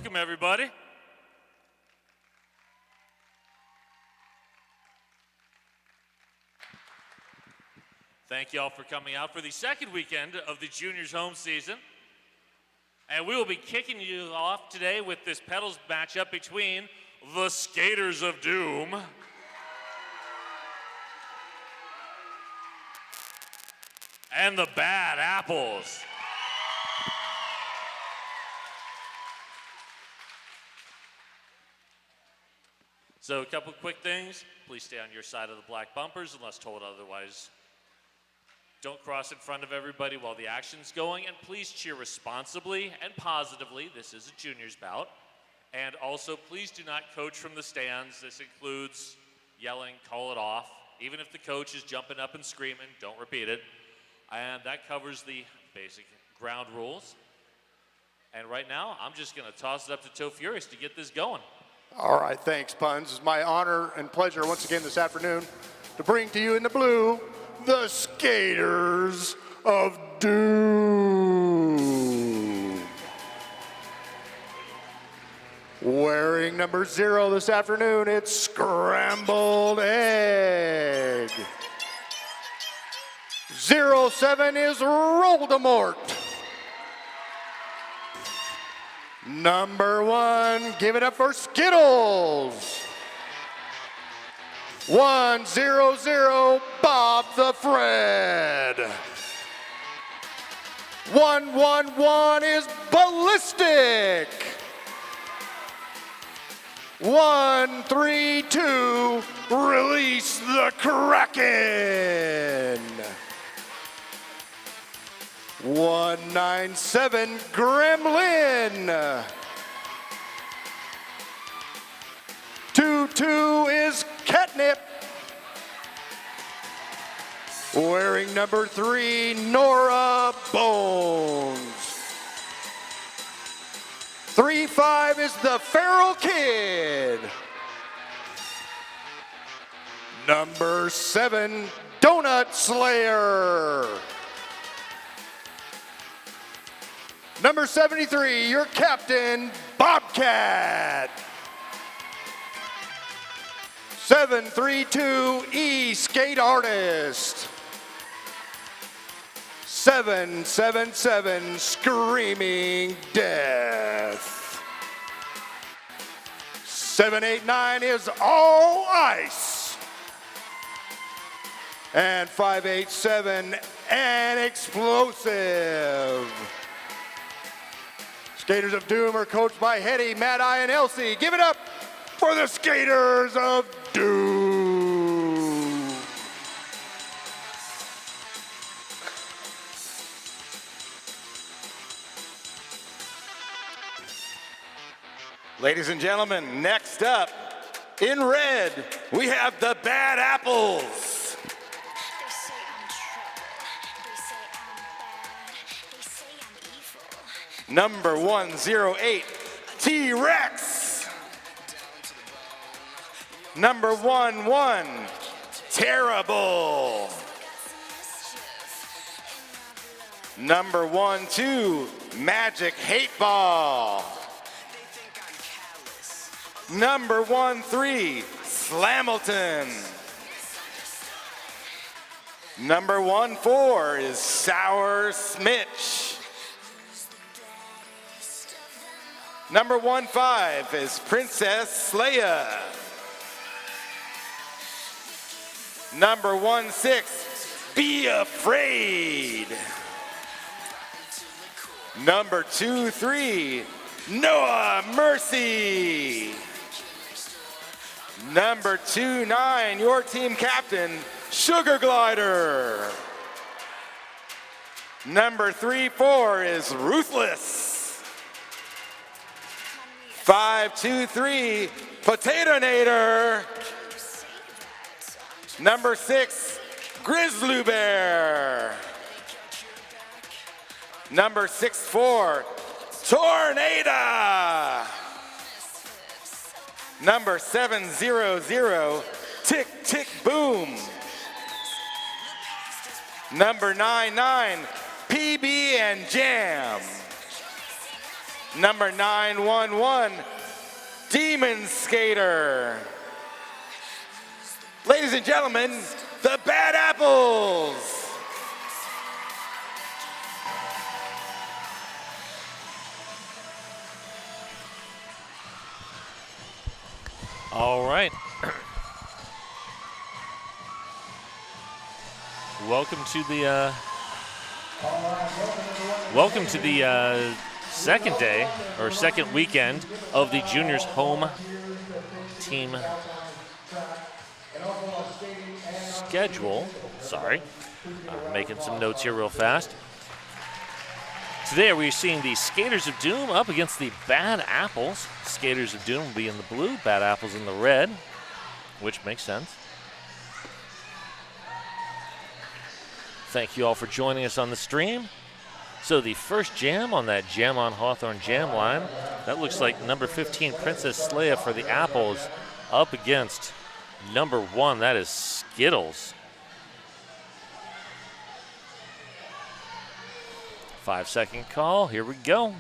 Welcome, everybody. Thank you all for coming out for the second weekend of the Juniors home season. And we will be kicking you off today with this pedals matchup between the Skaters of Doom and the Bad Apples. So a couple quick things. Please stay on your side of the black bumpers unless told otherwise. Don't cross in front of everybody while the action's going, and please cheer responsibly and positively. This is a juniors bout. And also, please do not coach from the stands. This includes yelling, call it off. Even if the coach is jumping up and screaming, don't repeat it. And that covers the basic ground rules. And right now, I'm just gonna toss it up to Toe Furious to get this going. All right, thanks, Puns. It's my honor and pleasure once again this afternoon to bring to you in the blue, the Skaters of Doom. Wearing number 0 this afternoon, it's Scrambled Egg. 07 is Voldemort. Number 1, give it up for Skittles. 100, Bob the Fred. 111 is Ballistic. 132, Release the Kraken. 197, Gremlin. 22 is Catnip. Wearing number 3, Nora Bones. 35 is the Feral Kid. Number 7, Donut Slayer. Number 73, your captain, Bobcat. 732, E-Skate Artist. 777, Screaming Death. 789 is All Ice. And 587, An Explosive. Skaters of Doom are coached by Hetty, Mad Eye, and Elsie. Give it up for the Skaters of Doom. Ladies and gentlemen, next up, in red, we have the Bad Apples. Number 108, T-Rex. Number 11, Terrible. Number 12, Magic Hate Ball. Number 13, Slamilton. Number 14 is Sour Smitch. Number 15 is Princess Leia. Number 16, Be Afraid. Number 23, Noah Mercy. Number 29, your team captain, Sugar Glider. Number 34 is Ruthless. 523, Potatonator. Number 6, Grizzly Bear. Number 64, Tornado. Number 700, Tick Tick Boom. Number 99, PB and Jam. number 911, Demon Skater. Ladies and gentlemen, the Bad Apples. All right. Welcome to the second day or second weekend of the juniors home team schedule. Sorry, making some notes here real fast. Today we're seeing the Skaters of Doom up against the Bad Apples. Skaters of Doom will be in the blue, Bad Apples in the red, which makes sense. Thank you all for joining us on the stream. So the first jam on that Jam on Hawthorne jam line, that looks like number 15, Princess Leia for the Apples, up against number 1, that is Skittles. 5-second call, here we go.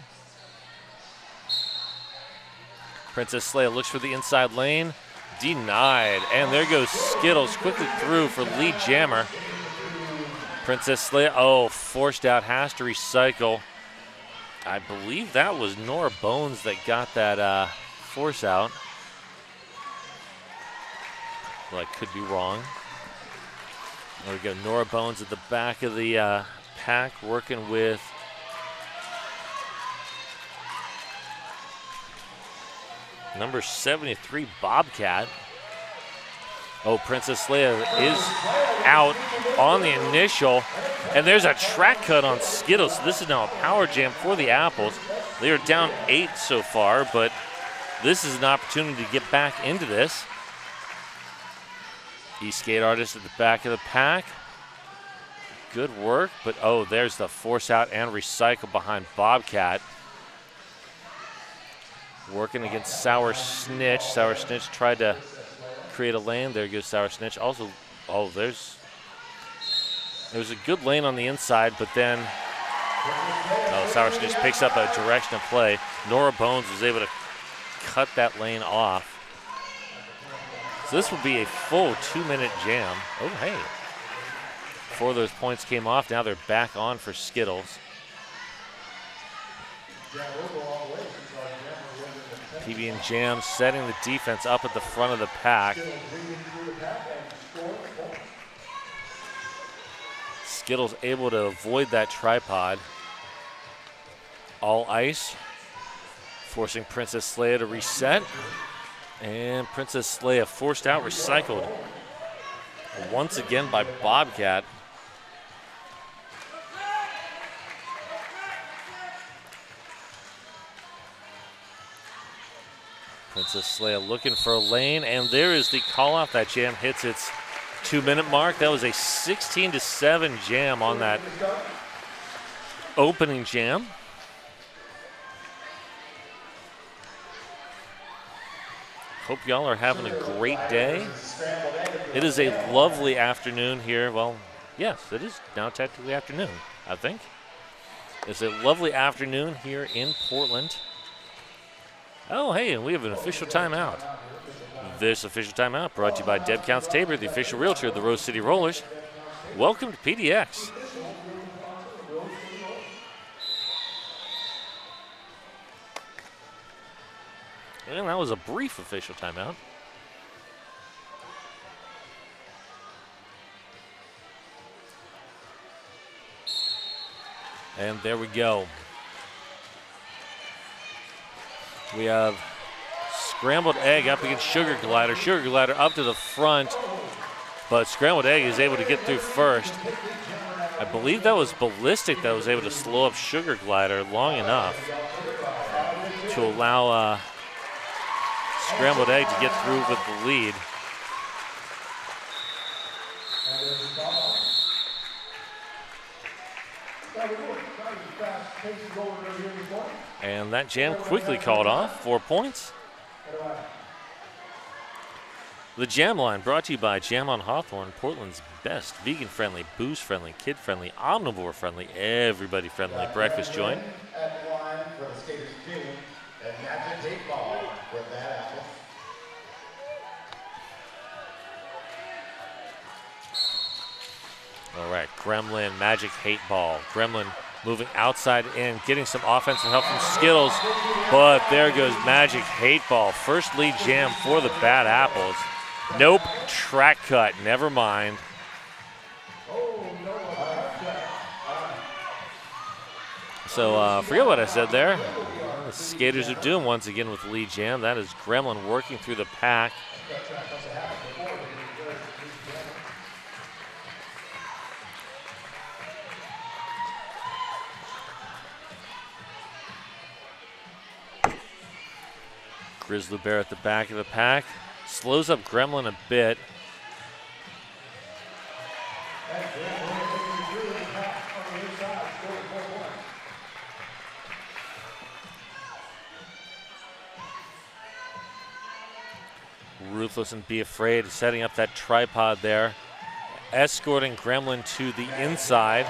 Princess Leia looks for the inside lane, denied, and there goes Skittles quickly through for lead jammer. Princess Leia, forced out, has to recycle. I believe that was Nora Bones that got that force out. Well, I could be wrong. There we go, Nora Bones at the back of the pack, working with number 73, Bobcat. Princess Leia is out on the initial, and there's a track cut on Skittles. So this is now a power jam for the Apples. They are down 8 so far, but this is an opportunity to get back into this. E-Skate Artist at the back of the pack. Good work, but there's the force out and recycle behind Bobcat. Working against Sour Snitch. Sour Snitch tried to create a lane. There goes Sour Snitch. Also, there's a good lane on the inside, but then Sour Snitch picks up a direction of play. Nora Bones was able to cut that lane off. So this will be a full 2-minute jam. Hey. 4 of those points came off. Now they're back on for Skittles. PB and Jam setting the defense up at the front of the pack. Skittles able to avoid that tripod. All ice, forcing Princess Leia to reset. And Princess Leia forced out, recycled. Once again by Bobcat. Princess Leia looking for a lane, and there is the call off. That jam hits its 2-minute mark. That was a 16-7 jam on that opening jam. Hope y'all are having a great day. It is a lovely afternoon here. Well, yes, it is now technically afternoon, I think. It's a lovely afternoon here in Portland. Hey, and we have an official timeout. This official timeout brought to you by Deb Counts Tabor, the official realtor of the Rose City Rollers. Welcome to PDX. And that was a brief official timeout. And there we go. We have Scrambled Egg up against Sugar Glider. Sugar Glider up to the front, but Scrambled Egg is able to get through first. I believe that was Ballistic that was able to slow up Sugar Glider long enough to allow Scrambled Egg to get through with the lead. And that jam quickly called off, 4 points. The Jam Line brought to you by Jam on Hawthorne, Portland's best vegan-friendly, booze-friendly, kid-friendly, omnivore-friendly, everybody-friendly breakfast joint. All right, Gremlin, Magic Hate Ball. Gremlin moving outside in, getting some offensive help from Skittles, but there goes Magic Hate Ball. First lead jam for the Bad Apples. Nope, track cut, never mind. So forget what I said there. The Skaters are doing once again with lead jam. That is Gremlin working through the pack. Grizzly Bear at the back of the pack. Slows up Gremlin a bit. Ruthless and Be Afraid setting up that tripod there. Escorting Gremlin to the inside.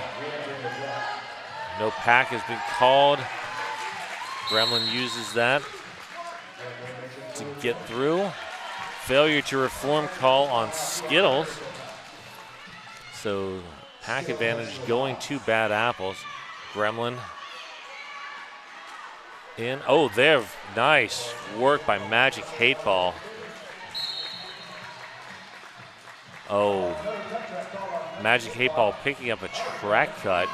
No pack has been called. Gremlin uses that to get through. Failure to reform call on Skittles. So pack advantage going to Bad Apples. Gremlin in. Oh, there. Nice work by Magic Hate Ball. Oh, Magic Hate Ball picking up a track cut.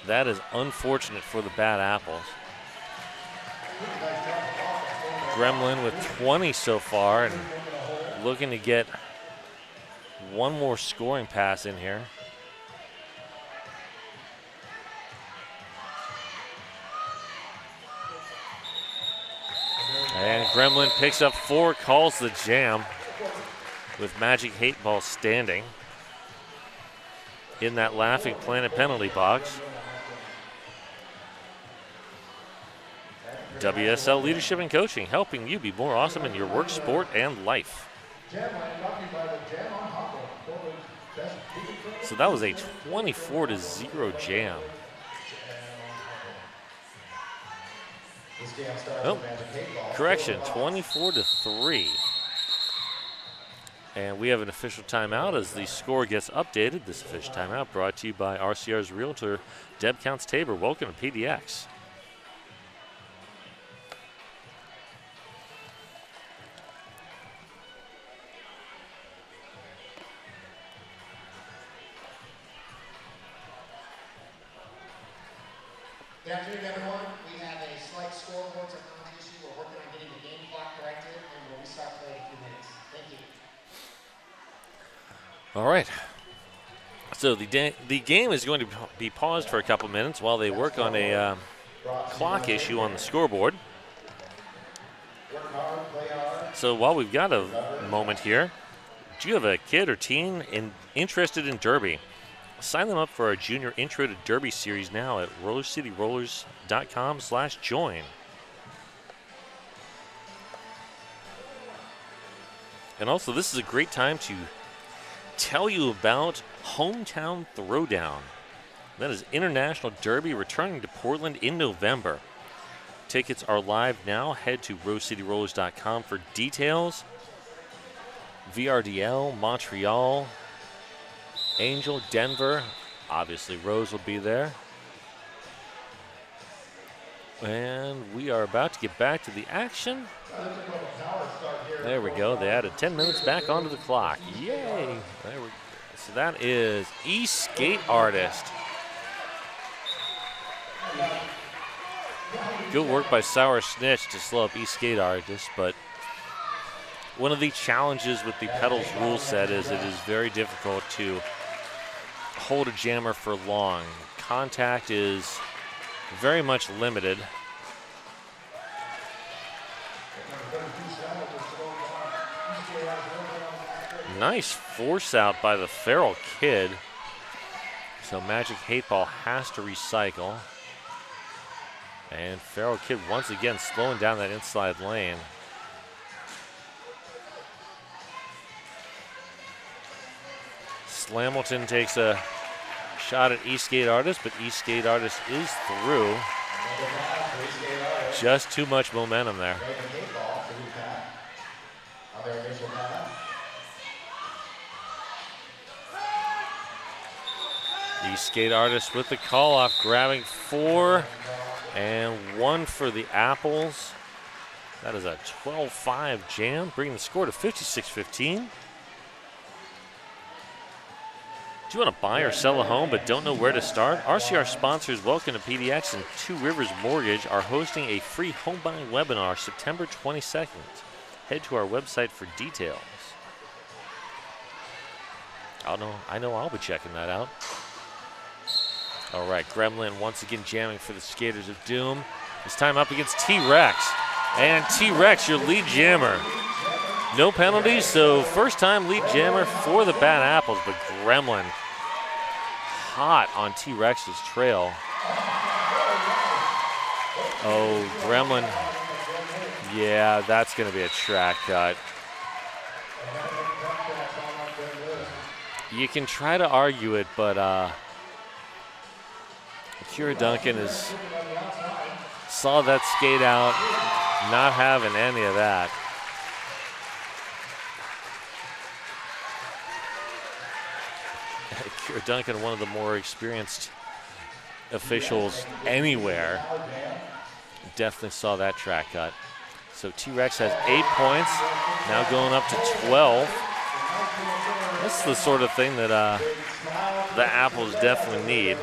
That is unfortunate for the Bad Apples. Gremlin with 20 so far and looking to get one more scoring pass in here. And Gremlin picks up 4, calls the jam with Magic Hate Ball standing in that Laughing Planet penalty box. WSL Leadership and Coaching, helping you be more awesome in your work, sport, and life. So that was a 24-0 jam. Oh, correction, 24-3. And we have an official timeout as the score gets updated. This official timeout brought to you by RCR's Realtor, Deb Counts Tabor. Welcome to PDX. Good afternoon, everyone. We have a slight scoreboard technology issue. We're working on getting the game clock corrected, and we'll restart play in a few minutes. Thank you. All right. So the game is going to be paused for a couple minutes while they work on a clock issue on the scoreboard. So while we've got a moment here, do you have a kid or teen interested in Derby? Sign them up for our Junior Intro to Derby series now at rollercityrollers.com/join. And also, this is a great time to tell you about Hometown Throwdown. That is International Derby returning to Portland in November. Tickets are live now. Head to rosecityrollers.com for details. VRDL, Montreal, Angel, Denver. Obviously, Rose will be there. And we are about to get back to the action. There we go. They added 10 minutes back onto the clock. Yay! There we go. So that is E-Skate Artist. Good work by Sour Snitch to slow up E-Skate Artist, but one of the challenges with the pedals rule set is it is very difficult to hold a jammer for long. Contact is very much limited. Nice force out by the Feral Kid. So Magic Hate Ball has to recycle. And Feral Kid once again slowing down that inside lane. Slamilton takes a shot at E-Skate Artist, but E-Skate Artist is through. Just too much momentum there. their initial pass. The skate artist with the call off, grabbing 4 and 1 for the Apples. That is a 12-5 jam, bringing the score to 56-15. Do you want to buy or sell a home but don't know where to start? RCR sponsors Welcome to PDX and Two Rivers Mortgage are hosting a free home buying webinar September 22nd. Head to our website for details. I know I'll be checking that out. All right, Gremlin once again jamming for the Skaters of Doom. This time up against T-Rex. And T-Rex, your lead jammer. No penalties, so first time lead jammer for the Bad Apples, but Gremlin hot on T-Rex's trail. Oh, Gremlin. Yeah, that's going to be a track cut. You can try to argue it, but Kira Duncan saw that skate out, not having any of that. Kira Duncan, one of the more experienced officials anywhere, definitely saw that track cut. So T-Rex has 8 points, now going up to 12. That's the sort of thing that the Apples definitely need.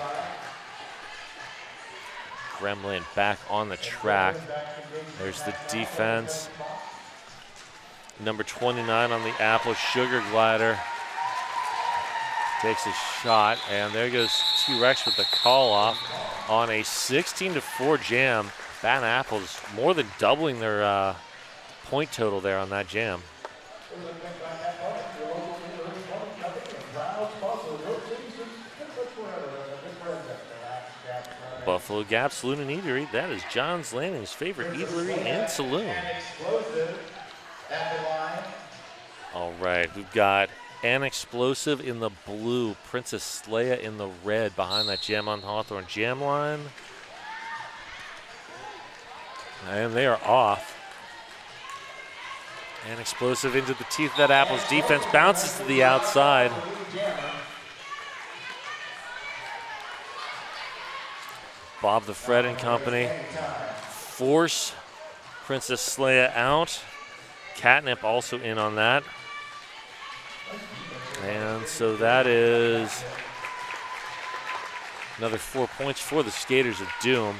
Gremlin back on the track. There's the defense. Number 29 on the Apple, Sugar Glider. Takes a shot, and there goes T-Rex with the call off on a 16-4 jam. Bad Apples more than doubling their point total there on that jam. Buffalo Gap Saloon and Eatery. That is John's Landing's favorite eatery and saloon. All right, we've got An Explosive in the blue, Princess Leia in the red behind that jam on Hawthorne jam line. And they are off. An Explosive into the teeth of that Apples defense, bounces to the outside. Bob the Fred and company force Princess Leia out. Catnip also in on that. And so that is another 4 points for the Skaters of Doom.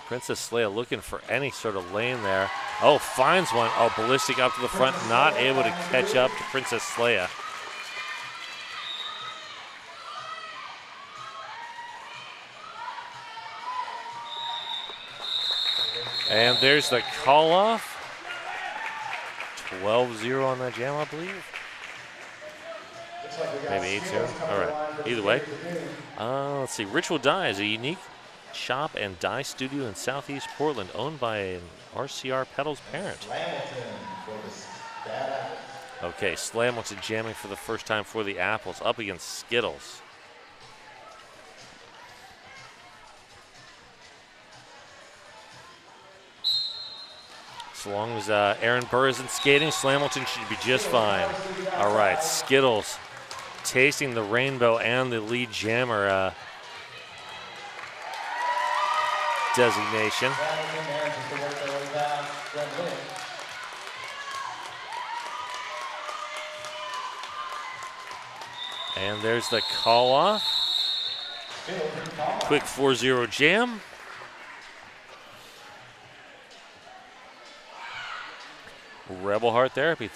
Princess Leia looking for any sort of lane there. Oh, finds one. Oh, Ballistic up to the front, not able to catch up to Princess Leia. And there's the call off. 12-0 on that jam, I believe. Maybe 8-0. All right. Either way. Let's see. Ritual Dye is a unique shop and dye studio in Southeast Portland, owned by an RCR Pedals parent. Okay, Slamilton jamming for the first time for the Apples, up against Skittles. So long as Aaron Burr isn't skating, Slamilton should be just fine. All right, Skittles tasting the rainbow and the lead jammer designation. And there's the call off. Quick 4-0 jam. Rebel Heart Therapy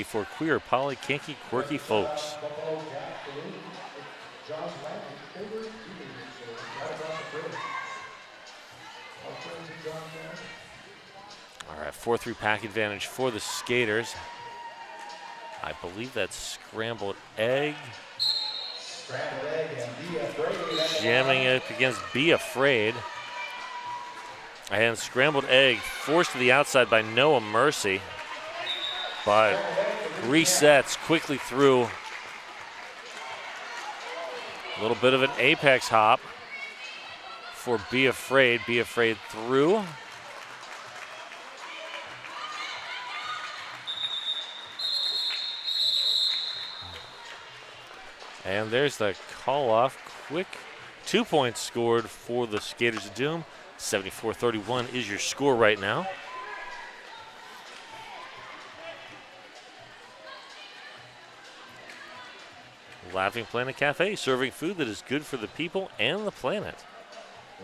for queer, poly, kinky, quirky folks. All right, 4-3 pack advantage for the Skaters. I believe that's Scrambled Egg. Jamming it against Be Afraid. And Scrambled Egg forced to the outside by Noah Mercy, but resets quickly through. A little bit of an apex hop for Be Afraid. Be Afraid through. And there's the call off. Quick 2 points scored for the Skaters of Doom. 74-31 is your score right now. Laughing Planet Cafe, serving food that is good for the people and the planet.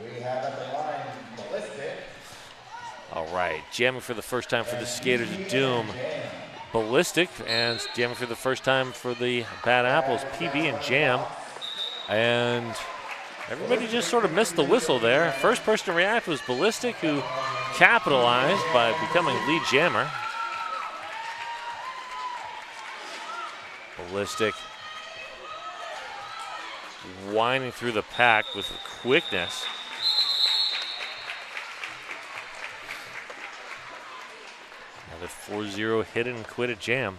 We have at the line Ballistic. All right, jamming for the first time for the Skaters of Doom. Ballistic, and jamming for the first time for the Bad Apples, PB and Jam. And everybody just sort of missed the whistle there. First person to react was Ballistic, who capitalized by becoming lead jammer. Ballistic winding through the pack with quickness. Another 4-0 hit and quit at jam.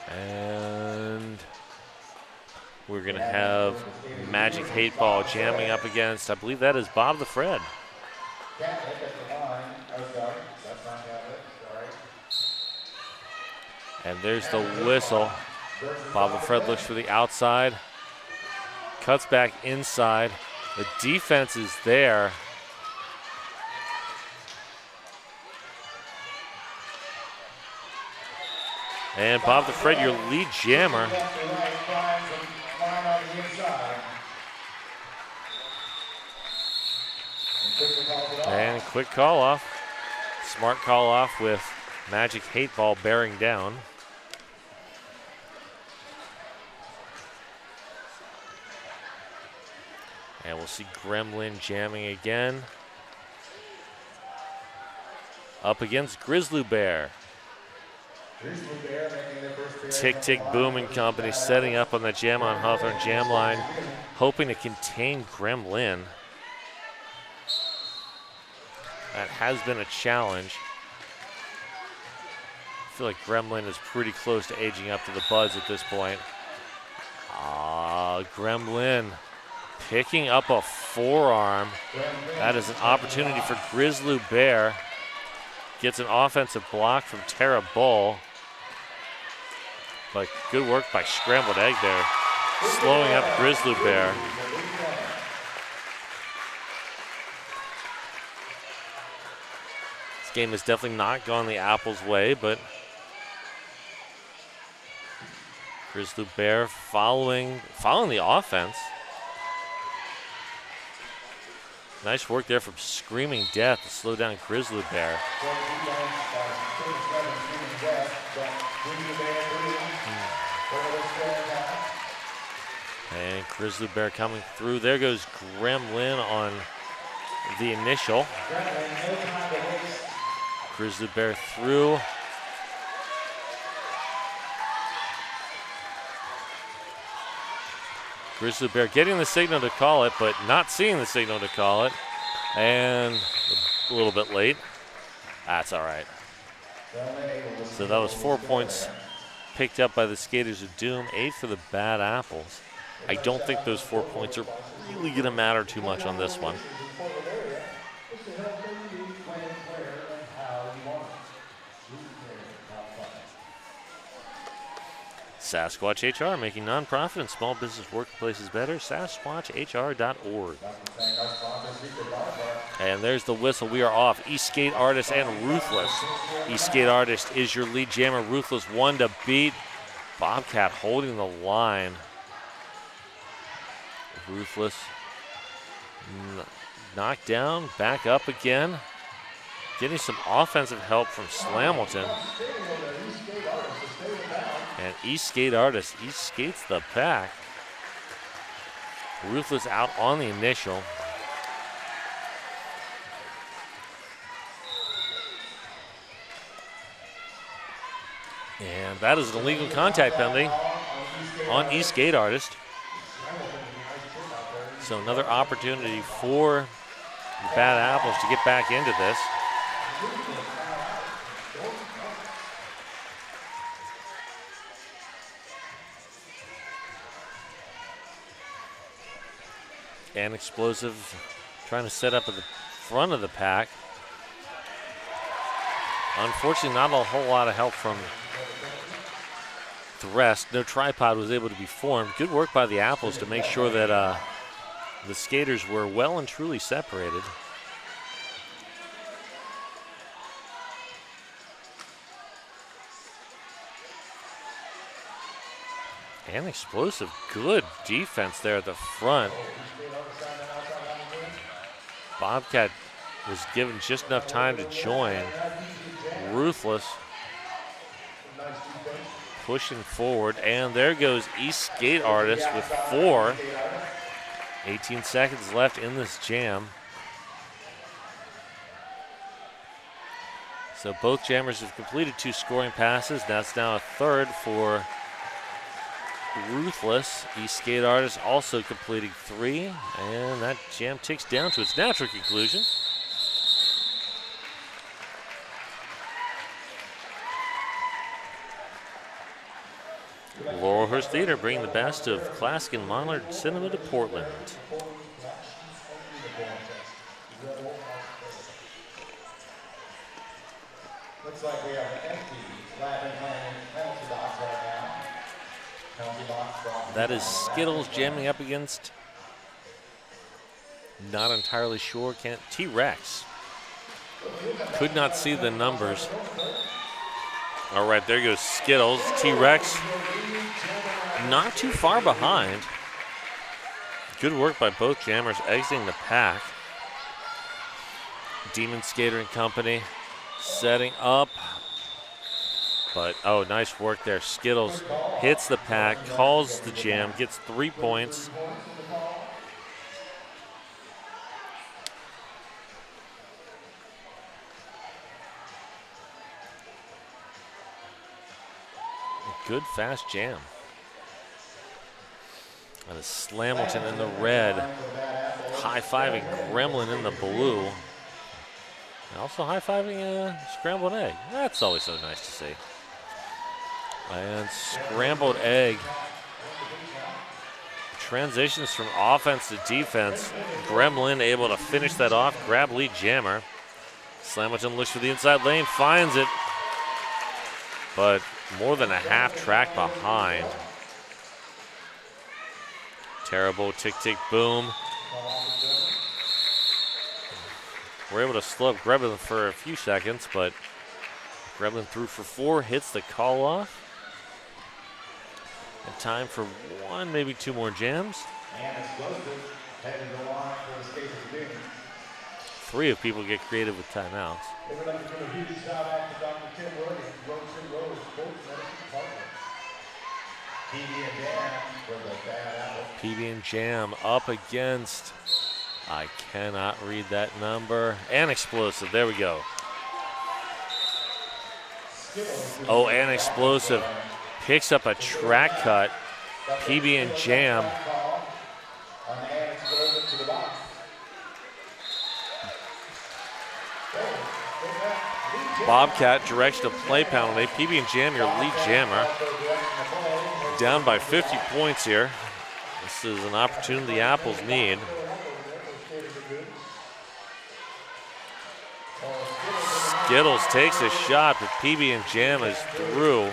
And we're going to have Magic Hate Ball jamming up against, I believe that is Bob the Fred. And there's the whistle. Bob the Fred looks for the outside, cuts back inside. The defense is there. And Bob the Fred, your lead jammer. And quick call off. Smart call off with Magic Hate Ball bearing down. And we'll see Gremlin jamming again. Up against Grizzly Bear. Tick Tick Boom and Company setting up on the Jam on Hawthorne jam line, hoping to contain Gremlin. That has been a challenge. I feel like Gremlin is pretty close to aging up to the buds at this point. Gremlin picking up a forearm. That is an opportunity for Grizzly Bear. Gets an offensive block from Tara Bull. But good work by Scrambled Egg there, slowing up Grizzly Bear. This game has definitely not gone the Apples' way, but Grizzly Bear following the offense. Nice work there from Screaming Death to slow down Grizzly Bear. And Grizzly Bear coming through. There goes Gremlin on the initial. Grizzly Bear through. Grizzly Bear getting the signal to call it, but not seeing the signal to call it. And a little bit late. That's all right. So that was 4 points picked up by the Skaters of Doom, 8 for the Bad Apples. I don't think those 4 points are really going to matter too much on this one. Sasquatch HR, making nonprofit and small business workplaces better. SasquatchHR.org. And there's the whistle. We are off. East Skate Artist and Ruthless. East Skate Artist is your lead jammer. Ruthless 1 to beat. Bobcat holding the line. Ruthless knocked down, back up again. Getting some offensive help from Slamilton. And East Skate Artist, East skates the pack. Ruthless out on the initial. And that is an illegal contact penalty on East Skate Artist. So another opportunity for the Bad Apples to get back into this. And Explosive trying to set up at the front of the pack. Unfortunately, not a whole lot of help from the rest. No tripod was able to be formed. Good work by the Apples to make sure that the skaters were well and truly separated. And explosive, good defense there at the front. Bobcat was given just enough time to join. Ruthless pushing forward, and there goes East Skate Artist with 4. 18 seconds left in this jam. So both jammers have completed 2 scoring passes. That's now a third for Ruthless. East Skate Artist also completing 3, and that jam ticks down to its natural conclusion. Laurelhurst Theater bringing the best of Classic and Monarch Cinema to Portland. Looks like we have an empty penalty box right now. Penalty box from That is Skittles jamming up against, not entirely sure, can't, T-Rex. Could not see the numbers. All right, there goes Skittles. T-Rex not too far behind. Good work by both jammers exiting the pack. Demon Skater and Company setting up. But, oh, nice work there. Skittles hits the pack, calls the jam, gets 3 points. Good fast jam. That is Slamilton in the red, high-fiving Gremlin in the blue. And also high-fiving Scrambled Egg. That's always so nice to see. And Scrambled Egg transitions from offense to defense. Gremlin able to finish that off, grab lead jammer. Slamilton looks for the inside lane, finds it, but more than a half track behind. Terrible tick, tick, boom. We're able to slow up Gremlin for a few seconds, but Gremlin threw for 4, hits the call off. And time for 1, maybe 2 more jams. 3 if people get creative with timeouts. PB and Jam up against, I cannot read that number, and Explosive, there we go. Oh, and Explosive picks up a track cut. PB and Jam. Bobcat direction of play penalty. PB and Jam, your lead jammer. Down by 50 points here. This is an opportunity the Apples need. Skittles takes a shot, but PB and Jam is through.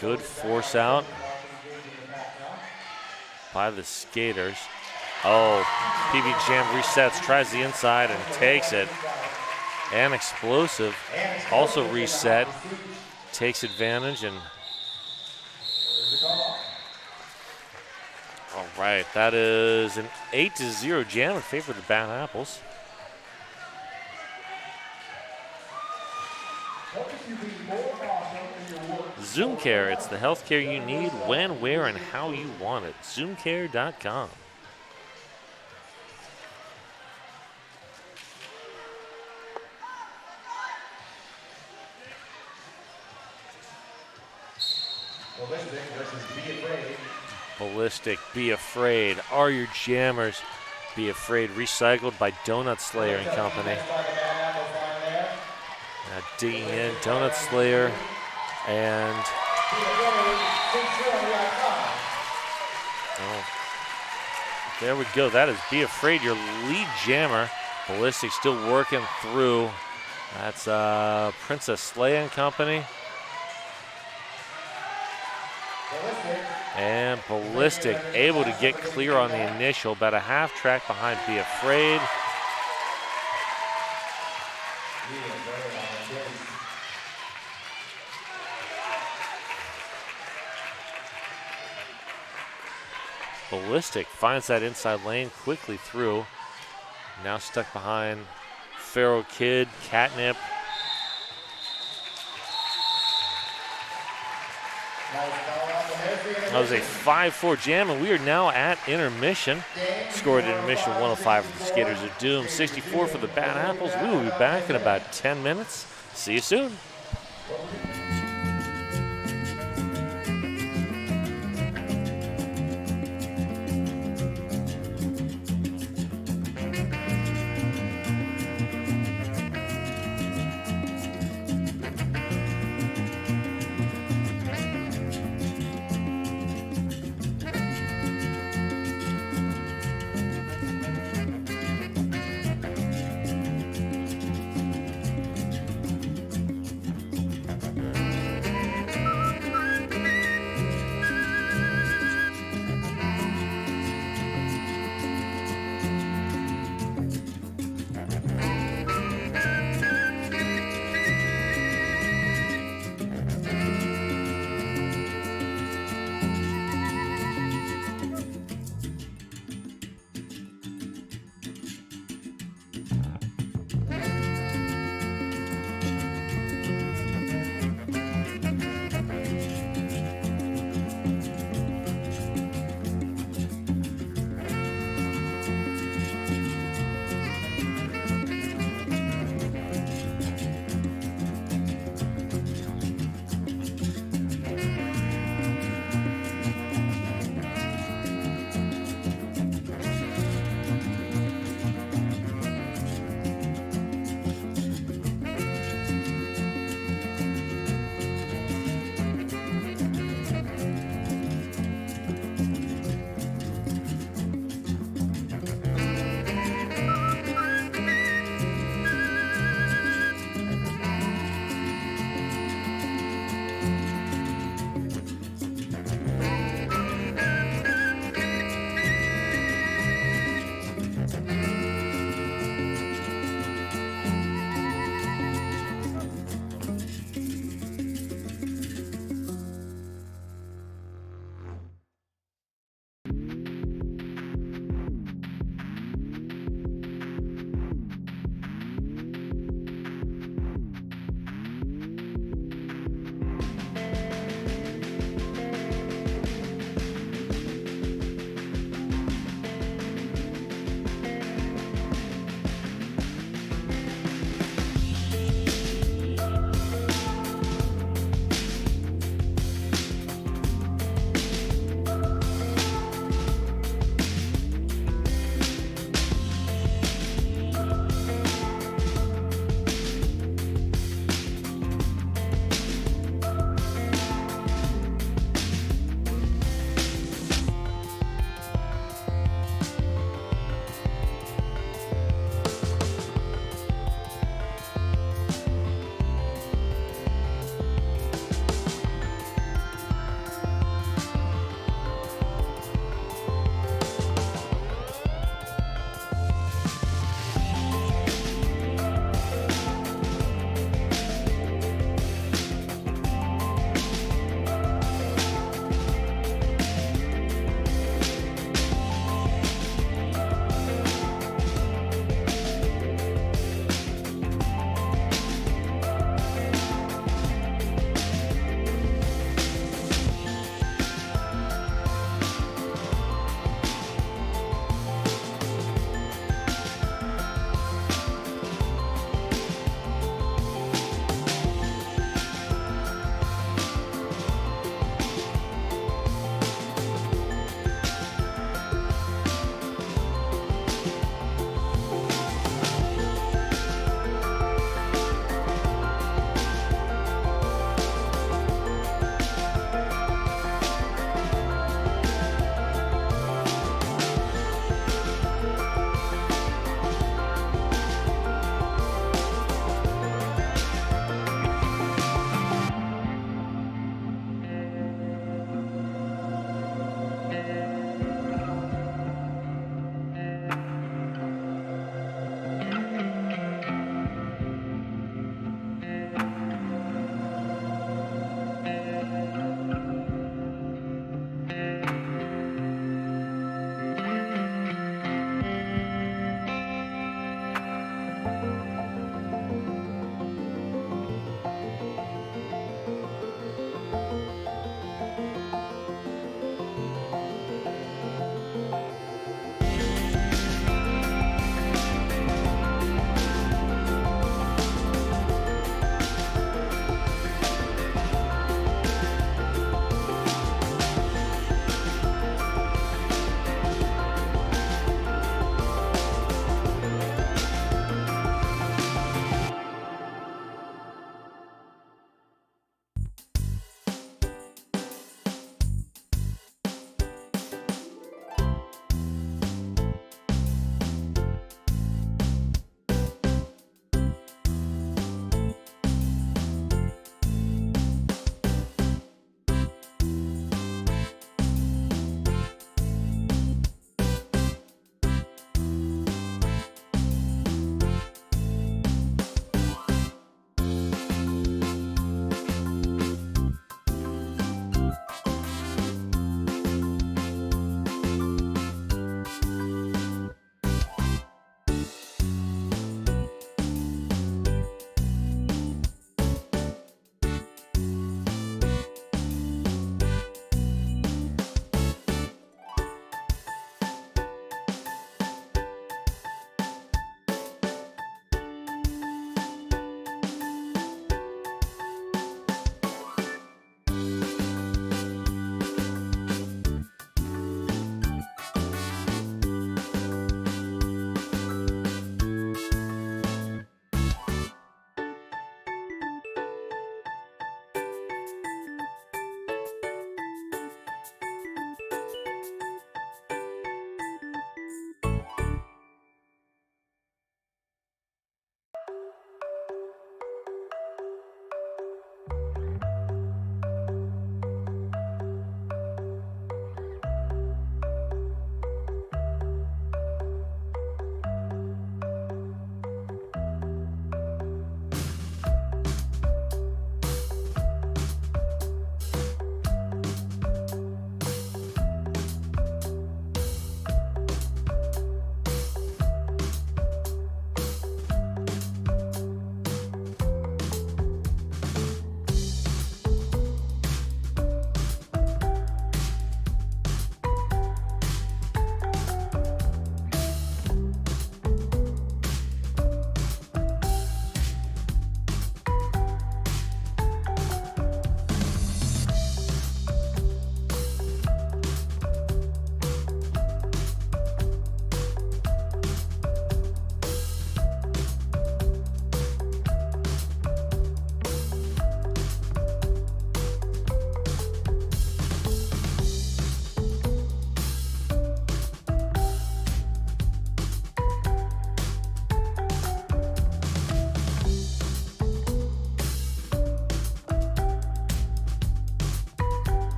Good force out by the skaters. Oh, PB Jam resets, tries the inside and takes it. And Explosive also reset, takes advantage, and all right, that is an 8-0 jam in favor of the Bad Apples. Zoom Care, it's the healthcare you need when, where, and how you want it. Zoomcare.com. Ballistic, Be Afraid. Are your jammers Be Afraid? Recycled by Donut Slayer and Company. digging in. Donut Slayer and there we go. That is Be Afraid, your lead jammer. Ballistic still working through. That's Princess Leia and company. And Ballistic able to get clear on the initial, about a half track behind Be Afraid. Ballistic finds that inside lane quickly through. Now stuck behind Pharaoh Kid, Catnip. That was a 5-4 jam, and we are now at intermission. Scored intermission 105 for the Skaters of Doom, 64 for the Bad Apples. We will be back in about 10 minutes. See you soon.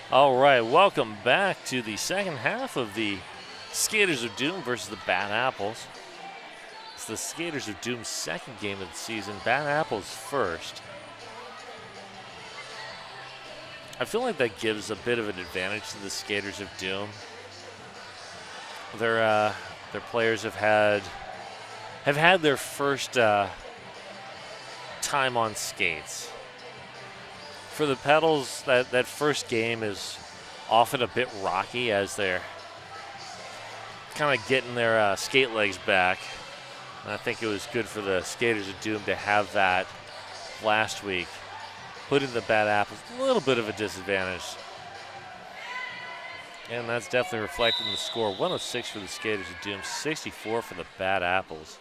All right, welcome back to the second half of the Skaters of Doom versus the Bad Apples. It's the Skaters of Doom's second game of the season, Bad Apples first. I feel like that gives a bit of an advantage to the Skaters of Doom. Their players have had their first time on skates. For the Pedals, that first game is often a bit rocky as they're kind of getting their skate legs back. And I think it was good for the Skaters of Doom to have that last week, putting the Bad Apples a little bit of a disadvantage. And that's definitely reflected in the score. 106 for the Skaters of Doom, 64 for the Bad Apples.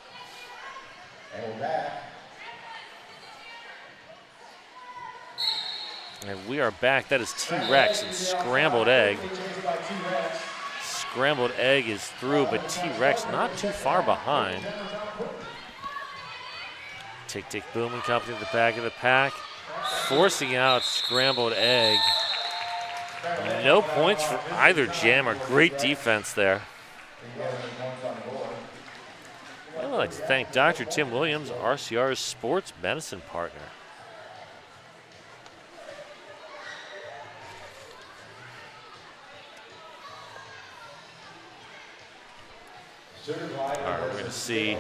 And we're back. And we are back. That is T-Rex and Scrambled Egg. Scrambled Egg is through, but T-Rex not too far behind. Tick Tick Boom and Company at the back of the pack, forcing out Scrambled Egg. No points for either jammer. Great defense there. I'd like to thank Dr. Tim Williams, RCR's sports medicine partner. All right, we're going to see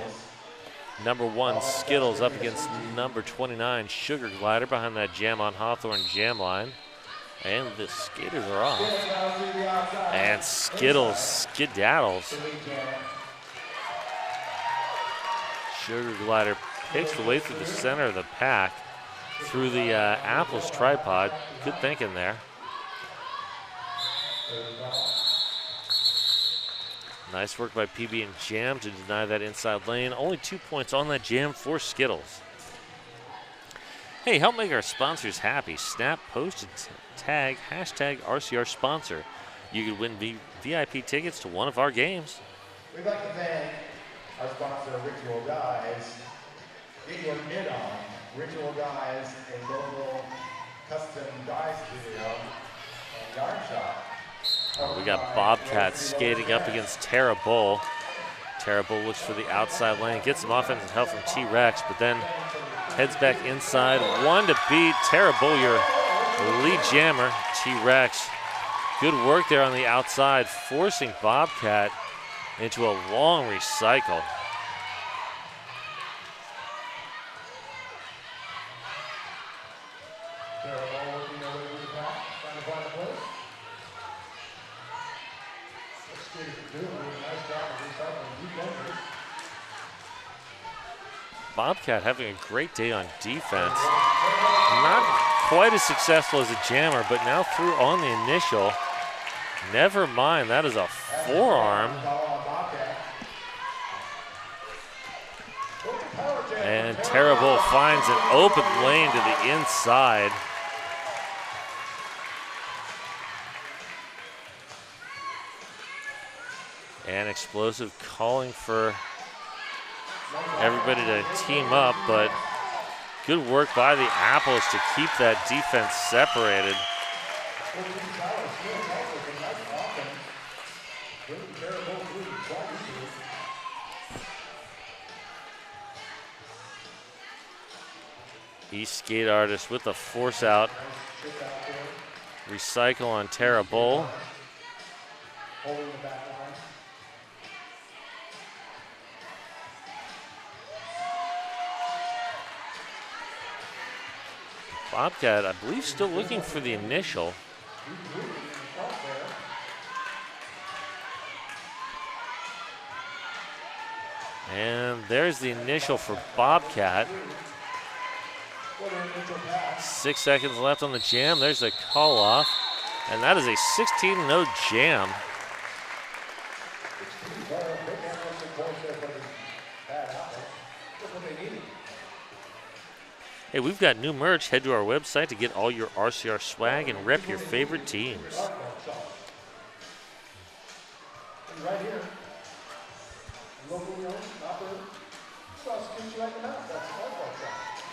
number 1 Skittles up against number 29 Sugar Glider behind that Jam on Hawthorne jam line. And the skaters are off. And Skittles skedaddles. Sugar Glider picks the way through the center of the pack through the Apples tripod. Good thinking there. Nice work by PB and Jam to deny that inside lane. Only 2 points on that jam for Skittles. Hey, help make our sponsors happy. Snap, post, and tag hashtag RCR sponsor. You could win VIP tickets to one of our games. We'd like to thank our sponsor, Ritual Guys, in your mid-on. Ritual Guys, a local custom dye studio and yarn shop. We got Bobcat skating up against Tara Bull. Tara Bull looks for the outside lane, gets some offensive help from T-Rex, but then heads back inside. 1 to beat. Tara Bull, your lead jammer. T-Rex, good work there on the outside, forcing Bobcat into a long recycle. Bobcat having a great day on defense. Not quite as successful as a jammer, but now through on the initial. Never mind, that is a forearm. And Terrible finds an open lane to the inside. And Explosive calling for everybody to team up, but good work by the Apples to keep that defense separated. East Skate Artist with the force out. Recycle on Tara Bull. Bobcat, I believe, still looking for the initial. And there's the initial for Bobcat. 6 seconds left on the jam. There's a call off. And that is a 16-0 jam. Hey, we've got new merch. Head to our website to get all your RCR swag and rep your favorite teams. Right here.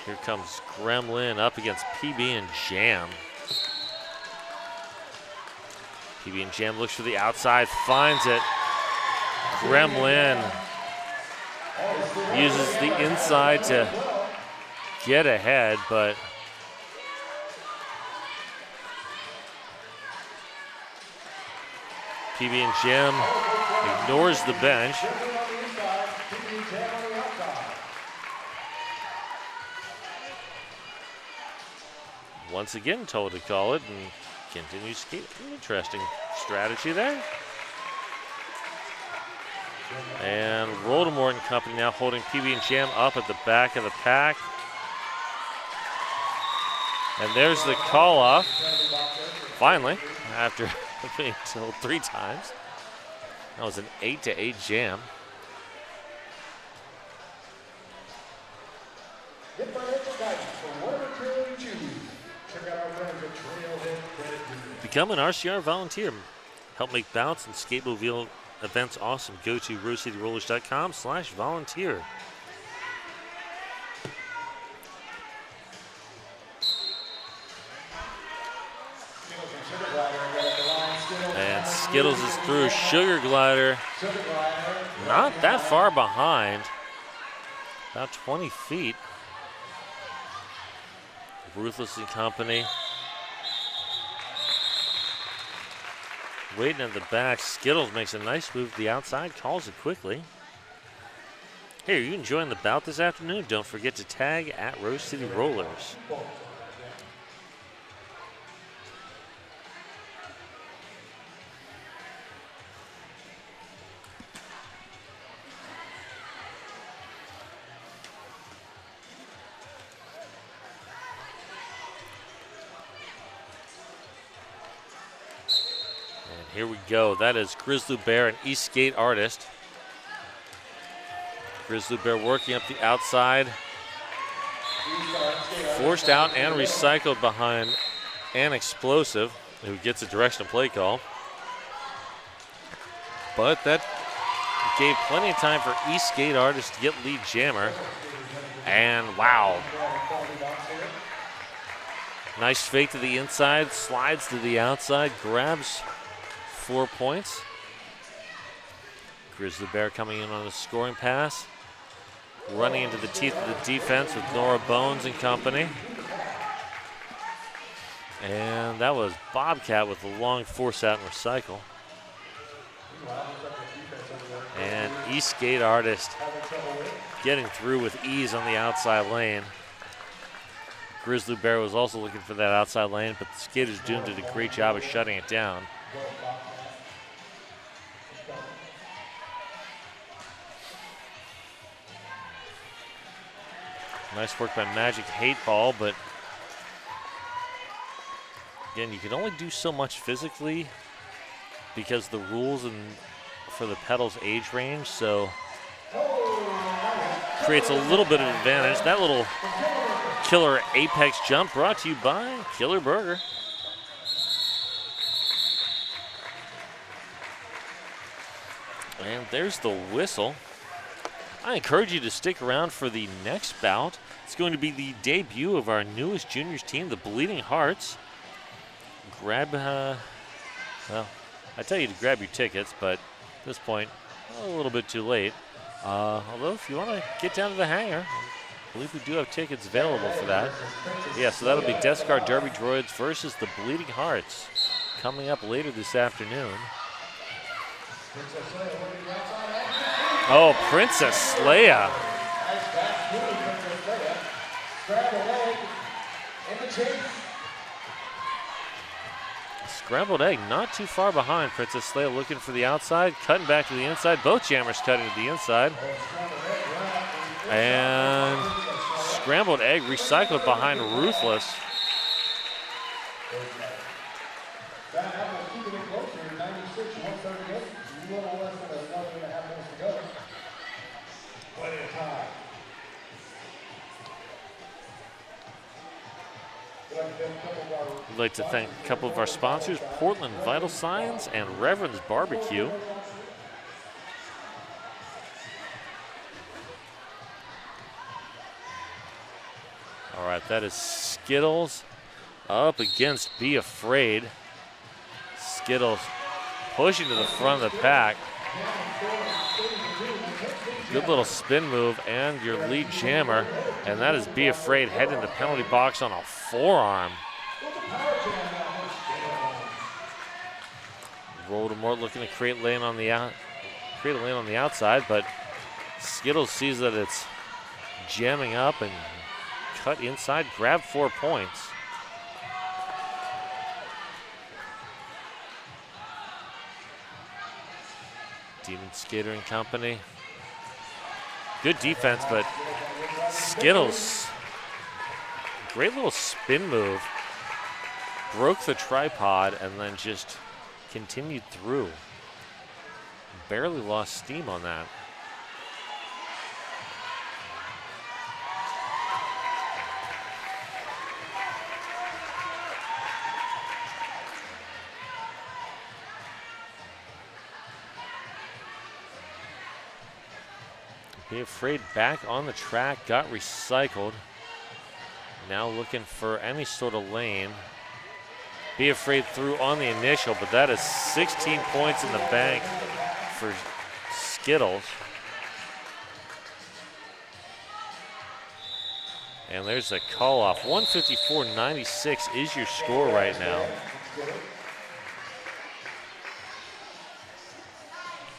Here comes Gremlin up against PB and Jam. PB&J looks for the outside, finds it. Gremlin uses the inside to get ahead, but PB&J ignores the bench. Once again told to call it and continues to keep. Interesting strategy there. And Voldemort and company now holding PB&J up at the back of the pack. And there's the call off. Finally, after being told 3 times. That was an 8-8 jam. Become an RCR volunteer. Help make bounce and skatemobile events awesome. Go to rosecityrollers.com/volunteer. And Skittles is through. Sugar Glider not that far behind. About 20 feet. Ruthless and company. Waiting at the back. Skittles makes a nice move to the outside, calls it quickly. Hey, are you enjoying the bout this afternoon? Don't forget to tag at Rose City Rollers. Here we go. That is Grizzly Bear, an Eastgate artist. Grizzly Bear working up the outside. Forced out and recycled behind an Explosive, who gets a directional play call. But that gave plenty of time for Eastgate artist to get lead jammer. And wow. Nice fake to the inside, slides to the outside, grabs 4 points. Grizzly Bear coming in on a scoring pass. Running into the teeth of the defense with Nora Bones and company. And that was Bobcat with a long force out and recycle. And Eastgate artist getting through with ease on the outside lane. Grizzly Bear was also looking for that outside lane, but the Skaters Doom did a great job of shutting it down. Nice work by Magic Hate Ball, but again, you can only do so much physically because the rules and for the pedals age range, so creates a little bit of advantage. That little killer apex jump brought to you by Killer Burger. And there's the whistle. I encourage you to stick around for the next bout. It's going to be the debut of our newest juniors team, the Bleeding Hearts. Well, I tell you to grab your tickets, but at this point, a little bit too late. Although, if you want to get down to the hangar, I believe we do have tickets available for that. Yeah, so that'll be Death Guard Derby Droids versus the Bleeding Hearts coming up later this afternoon. Oh, Princess Leia. Scrambled egg not too far behind. Princess Leia looking for the outside, cutting back to the inside. Both jammers cutting to the inside. And scrambled egg recycled behind Ruthless. We'd like to thank a couple of our sponsors, Portland Vital Signs and Reverend's Barbecue. All right, that is Skittles up against Be Afraid. Skittles pushing to the front of the pack. Good little spin move and your lead jammer. And that is Be Afraid heading to penalty box on a forearm. Voldemort looking to create a lane on the outside, but Skittles sees that it's jamming up and cut inside, grab 4 points. Demon Skater and company. Good defense, but Skittles, great little spin move. Broke the tripod and then just continued through. Barely lost steam on that. Be Afraid back on the track, got recycled. Now looking for any sort of lane. Be Afraid through on the initial, but that is 16 points in the bank for Skittles. And there's a call off. 154.96 is your score right now.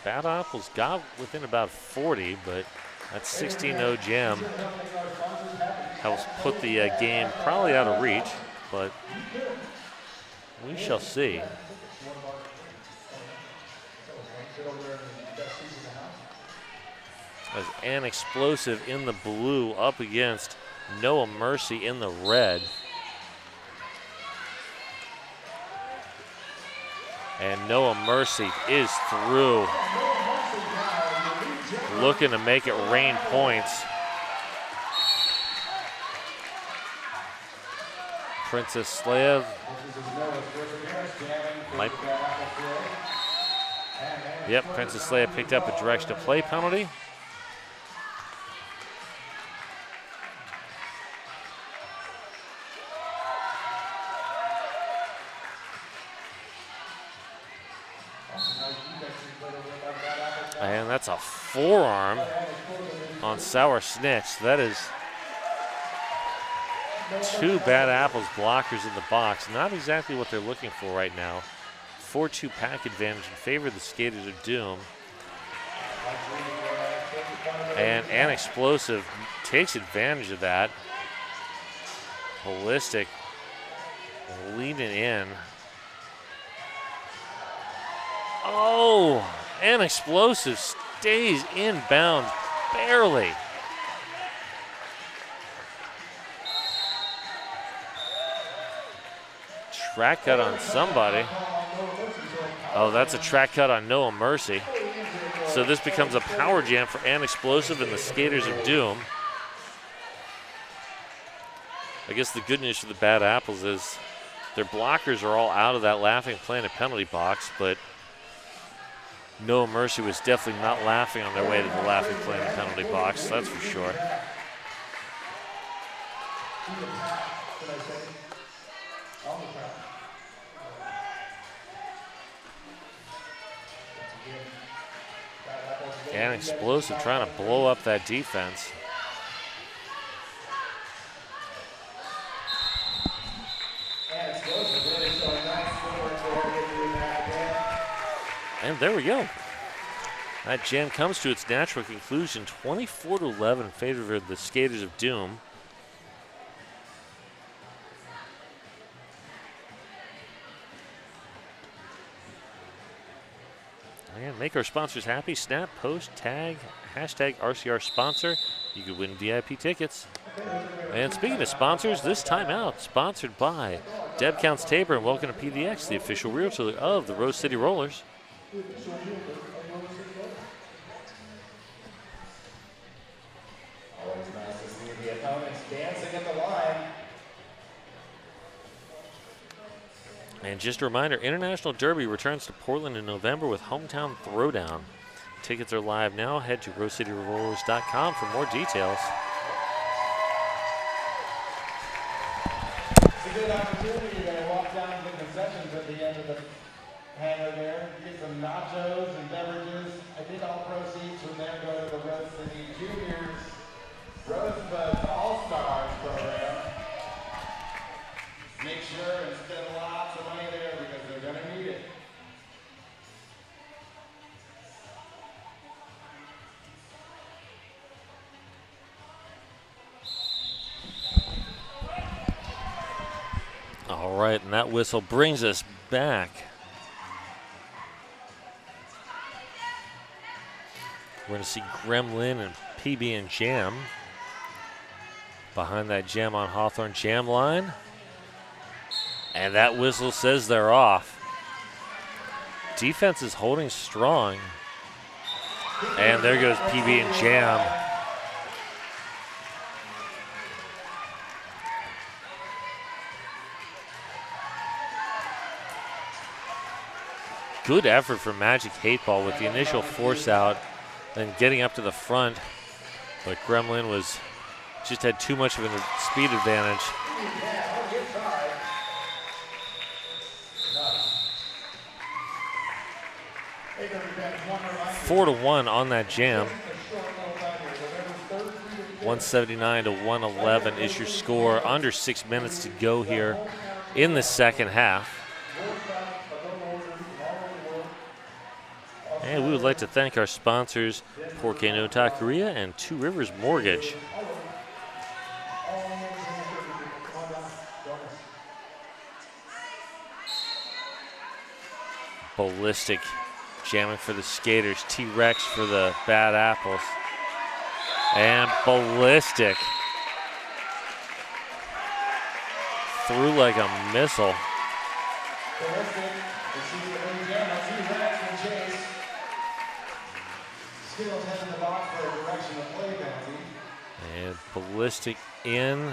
Bad Apples got within about 40, but that 16-0 jam helps put the game probably out of reach, but we shall see. As An Explosive in the blue up against Noah Mercy in the red. And Noah Mercy is through. Looking to make it rain points. Princess Leia Yep, Princess Leia picked up a direction to play penalty. And that's a forearm on Sour Snitch. That is 2 Bad Apples blockers in the box. Not exactly what they're looking for right now. 4-2 pack advantage in favor of the Skaters of Doom. And An Explosive takes advantage of that. Ballistic leaning in. Oh, An Explosive stays inbound barely. Track cut on somebody. Oh, that's a track cut on Noah Mercy. So this becomes a power jam for An Explosive and the Skaters of Doom. I guess the good news for the Bad Apples is their blockers are all out of that Laughing Planet penalty box, but Noah Mercy was definitely not laughing on their way to the Laughing Planet penalty box, that's for sure. An Explosive trying to blow up that defense. And there we go. That jam comes to its natural conclusion, 24-11 in favor of the Skaters of Doom. And make our sponsors happy. Snap, post, tag, hashtag RCR sponsor. You could win VIP tickets. And speaking of sponsors, this timeout sponsored by Deb Counts Tabor and welcome to PDX, the official realtor of the Rose City Rollers. Always nice to see the opponents dancing at the line. And just a reminder, International Derby returns to Portland in November with Hometown Throwdown. Tickets are live now. Head to rosecityrollers.com for more details. It's a good opportunity. You're going to walk down to the concessions at the end of the hangar there. Get some nachos and beverages. I think all proceeds from there go to the Rose City Juniors Rosebud All-Stars program. Make sure and spend lots of money there because they're going to need it. All right, and that whistle brings us back. We're going to see Gremlin and PB and Jam behind that Jam on Hawthorne Jam line. And that whistle says they're off. Defense is holding strong. And there goes PB and Jam. Good effort from Magic 8-Ball with the initial force out and getting up to the front. But Gremlin just had too much of a speed advantage. 4-1 on that Jam. 179 to 111 is your score. Under 6 minutes to go here in the second half. And we would like to thank our sponsors, Porque no Taqueria and Two Rivers Mortgage. Ballistic jamming for the Skaters. T-Rex for the Bad Apples. And Ballistic through like a missile. And Ballistic in,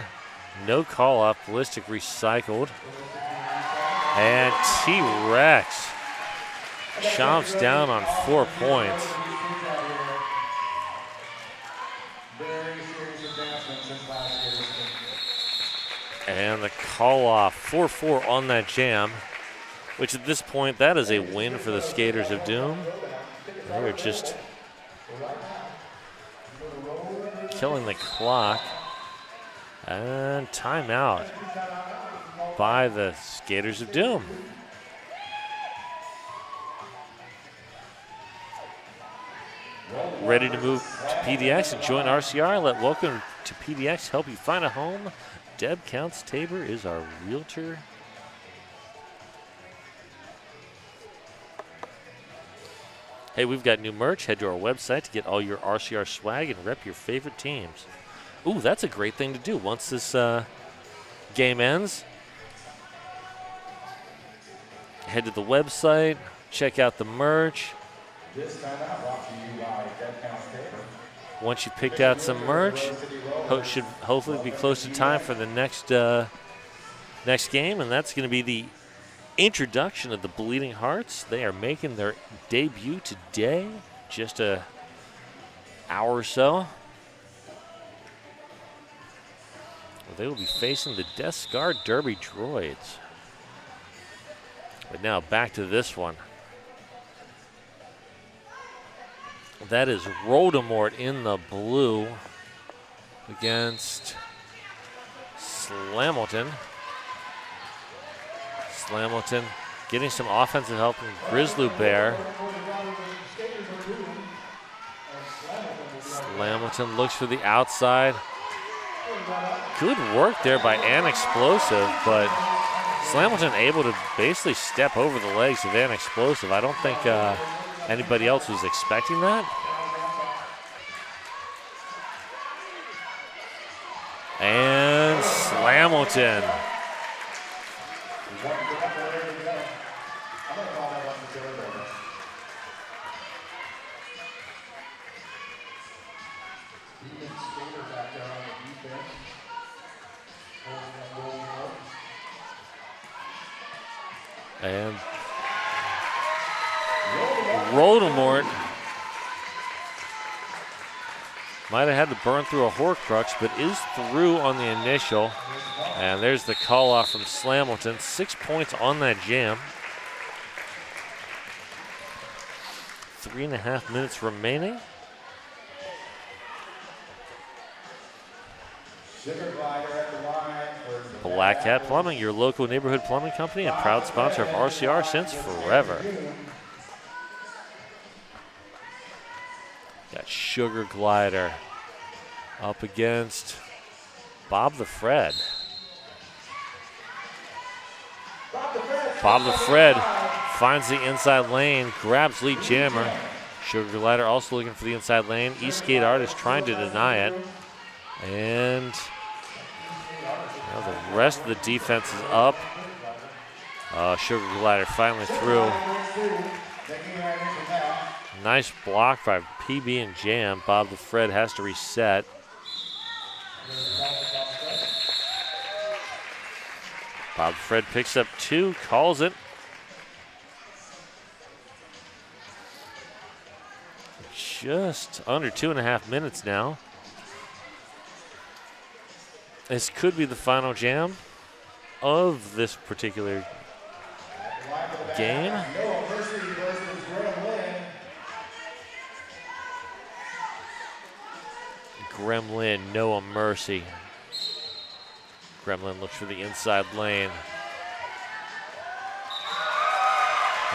no call up. Ballistic recycled. And T-Rex chomps down on 4 points. And the call off, 4-4 on that Jam, which at this point, that is a win for the Skaters of Doom. They're just killing the clock. And timeout by the Skaters of Doom. Ready to move to PDX and join RCR? Let Welcome to PDX help you find a home. Deb Counts Tabor is our realtor. Hey, we've got new merch. Head to our website to get all your RCR swag and rep your favorite teams. Ooh, that's a great thing to do once this game ends. Head to the website, check out the merch. This time out brought to you by Deb Counts Tabor. Once you picked out some merch, should hopefully be close to time for the next game, and that's going to be the introduction of the Bleeding Hearts. They are making their debut today, just an hour or so. They will be facing the Death Scar Derby Droids. But now back to this one. That is Voldemort in the blue against Slamilton. Slamilton getting some offensive help from Grizzly Bear. Slamilton looks for the outside. Good work there by An Explosive, but Slamilton able to basically step over the legs of An Explosive. I don't think anybody else was expecting that. And Slamilton. And Voldemort might have had to burn through a Horcrux, but is through on the initial. And there's the call off from Slamilton. 6 points on that Jam. 3.5 minutes remaining. Sugar Glider at the line for the Black Cat Plumbing, your local neighborhood plumbing company and proud sponsor of RCR since forever. Got Sugar Glider up against Bob the Fred. Bob the Fred finds the inside lane, grabs Lee Jammer. Sugar Glider also looking for the inside lane. Eastgate Artist trying to deny it. And now the rest of the defense is up. Sugar Glider finally through. Nice block by PB and Jam. Bob the Fred has to reset. Bob the Fred picks up 2, calls it. Just under 2.5 minutes now. This could be the final jam of this particular game. Gremlin, Noah Mercy. Gremlin looks for the inside lane.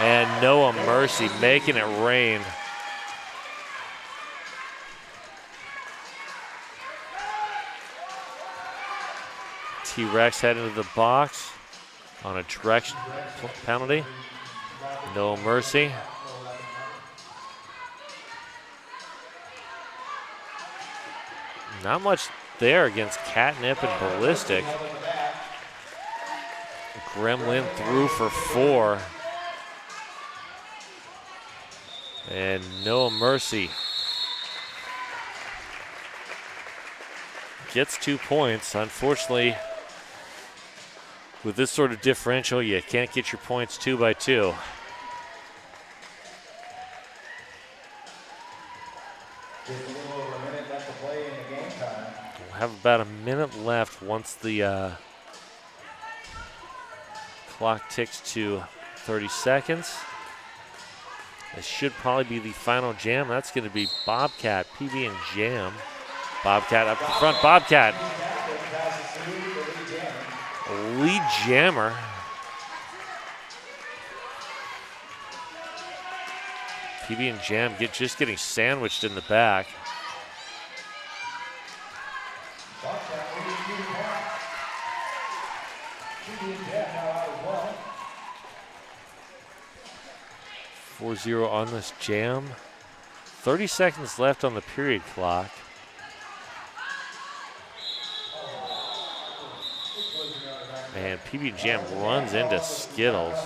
And Noah Mercy making it rain. T-Rex heading to the box on a direction penalty. No mercy. Not much there against Catnip and Ballistic. Gremlin threw for 4. And no mercy. Gets 2 points. Unfortunately, with this sort of differential, you can't get your points 2 by 2. We'll have about a minute left once the clock ticks to 30 seconds. This should probably be the final jam. That's going to be Bobcat, PB and Jam. Bobcat up the front. Bobcat. Lee Jammer. PB and Jam just getting sandwiched in the back. Four 4-0 on this jam. 30 seconds left on the period clock. And PB Jam runs into Skittles.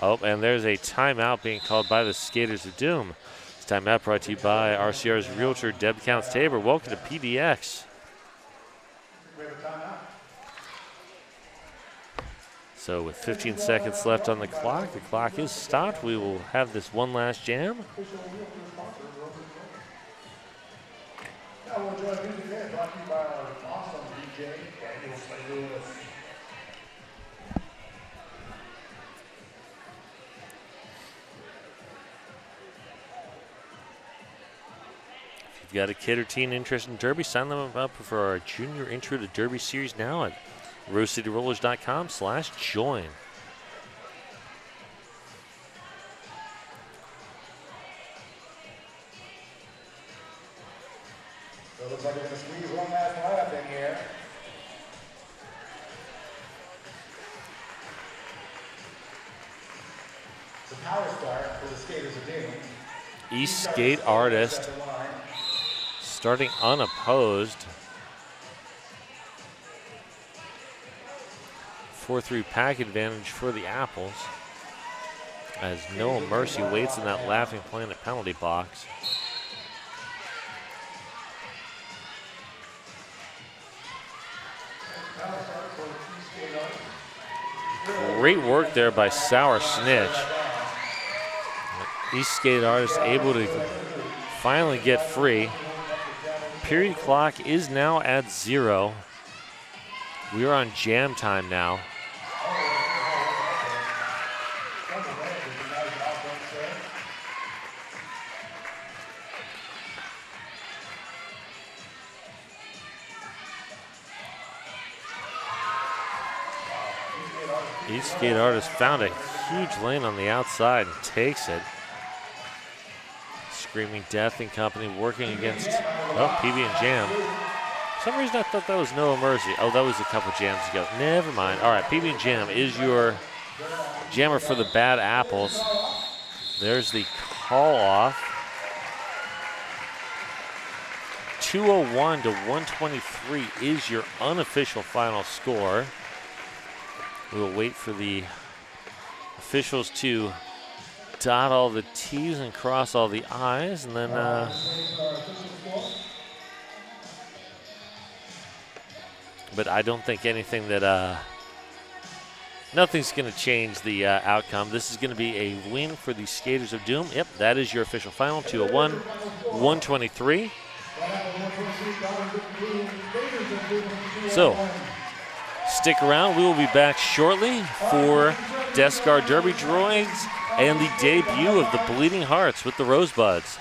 Oh, and there's a timeout being called by the Skaters of Doom. This timeout brought to you by RCR's Realtor, Deb Counts Tabor. Welcome to PDX. So with 15 seconds left on the clock is stopped. We will have this one last jam. Now we'll enjoy music there, brought to you by our awesome DJ, Daniel St. Louis. If you've got a kid or teen interested in Derby, sign them up for our Junior Intro to Derby series now at RoseCityRollers.com/join. So it looks like we're going to squeeze one last lineup in here. It's a power start for the Skaters of Doom. Eastgate Artist starting unopposed. 4-3 pack advantage for the Apples as Noah Mercy waits in that Laughing Planet penalty box. Great work there by Sour Snitch. Eastgate Artist able to finally get free. Period clock is now at 0. We are on jam time now. East Skate Artist found a huge lane on the outside and takes it. Screaming Death and Company working against, PB and Jam. For some reason I thought that was Noah Mercy. Oh, that was a couple jams ago. Never mind. All right, PB and Jam is your jammer for the Bad Apples. There's the call off. 201 to 123 is your unofficial final score. We'll wait for the officials to dot all the T's and cross all the I's, and then but I don't think anything that nothing's going to change the outcome. This is going to be a win for the Skaters of Doom. Yep, that is your official final, 201, 123. So, stick around. We will be back shortly for Death Scar Derby Droids and the debut of the Bleeding Hearts with the Rosebuds.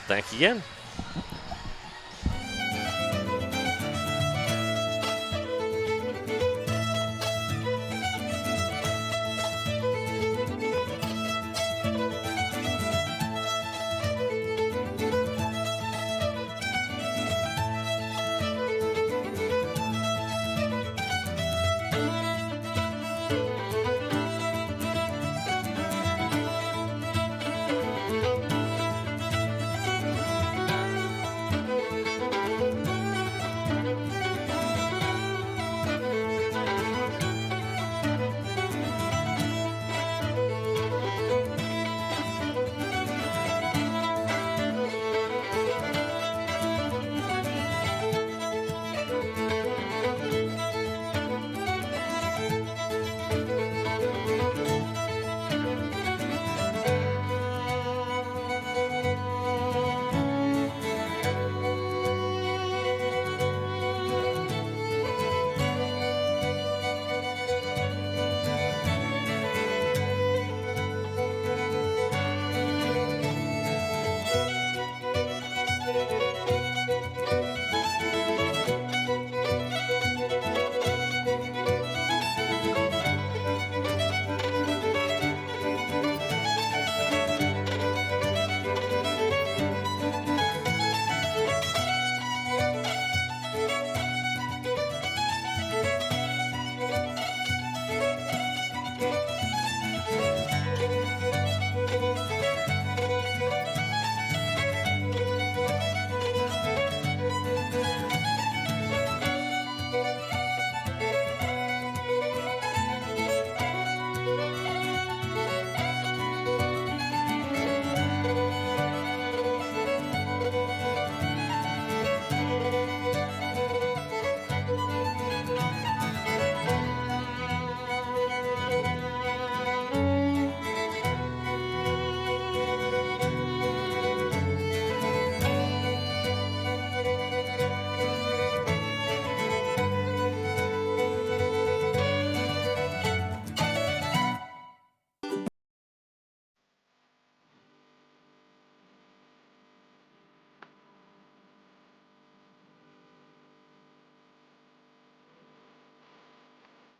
Thank you again.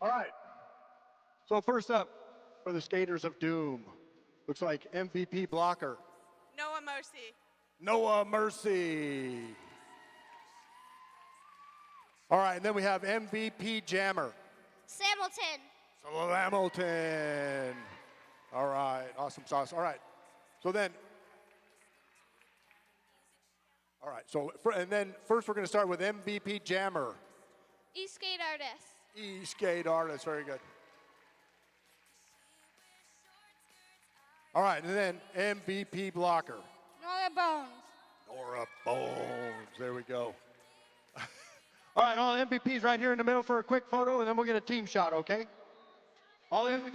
All right. So first up for the Skaters of Doom, looks like MVP blocker, Noah Mercy. Noah Mercy. All right, and then we have MVP jammer, Samilton. Solo Hamilton. All right, awesome sauce. All right, so then, and then first we're going to start with MVP jammer, East Skate Artist. E-Skate Artist, very good. All right, and then MVP blocker, Nora Bones. Nora Bones, there we go. All right, all MVPs right here in the middle for a quick photo, and then we'll get a team shot, okay? All MVP.